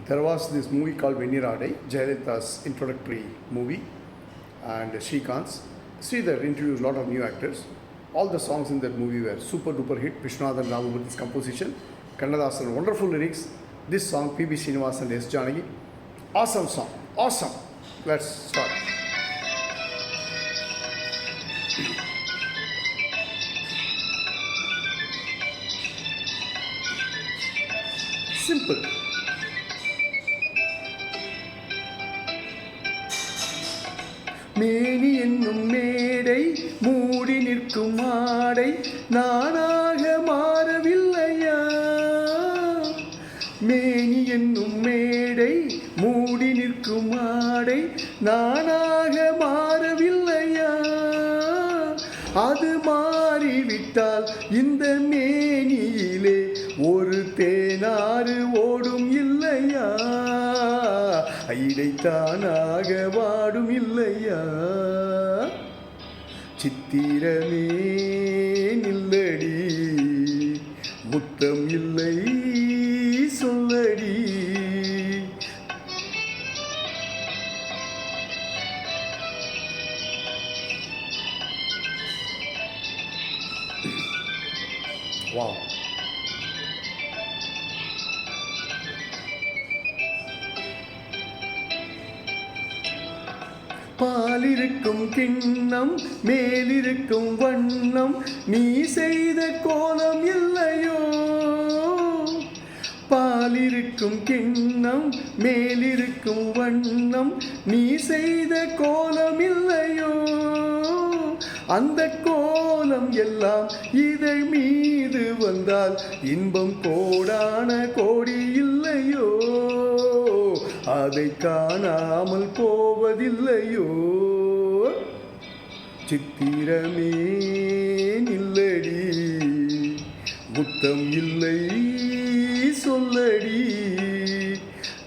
There was this movie called Venniradai, Jayalalitha's introductory movie, and Srikanth's. Sridhar introduced a lot of new actors. All the songs in that movie were super duper hit. Vishwanathan Ramamurthy's composition, Kannadasan wonderful lyrics. This song, P.B. Srinivas and S. Janaki, awesome song, awesome. Let's start. Simple. மேனி என்னும் மேடை மூடி நிற்கும் மாடை நானாக மாறவில்லையா. மேனி என்னும் மேடை மூடி நிற்கும் மாடை நானாக மாறவில்லையா. அது மாறிவிட்டால் இந்த மேனியிலே ஒரு தேனாறு ஓடும் இல்லையா. இடைத்தானாக வாடும் இல்லையா. சித்திரமே நில்லடி, முத்தம் இல்லை சொல்லடி. Wow. பாலிருக்கும் கிண்ணம் மேலிருக்கும் வண்ணம் நீ செய்த கோலம் இல்லையோ. பாலிருக்கும் கிண்ணம் மேலிருக்கும் வண்ணம் நீ செய்த கோலம் இல்லையோ. அந்த கோலம் எல்லாம் இதழ் மீது வந்தால் இன்பம் கோடான கோடி இல்லையோ. அதை காணாமல் போவதில்லையோ. சித்திரமே நில்லடி, முத்தம் இல்லை சொல்லடி.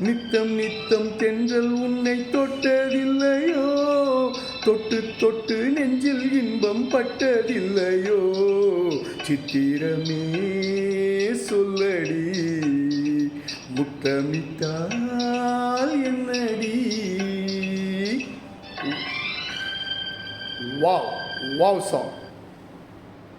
நித்தம் நித்தம் தென்றல் உன்னை தொட்டதில்லையோ. தொட்டு தொட்டு நெஞ்சில் இன்பம் பட்டதில்லையோ. சித்திரமே சொல்லடி, முத்தமிட்டால் என்னடி. Wow, wow song.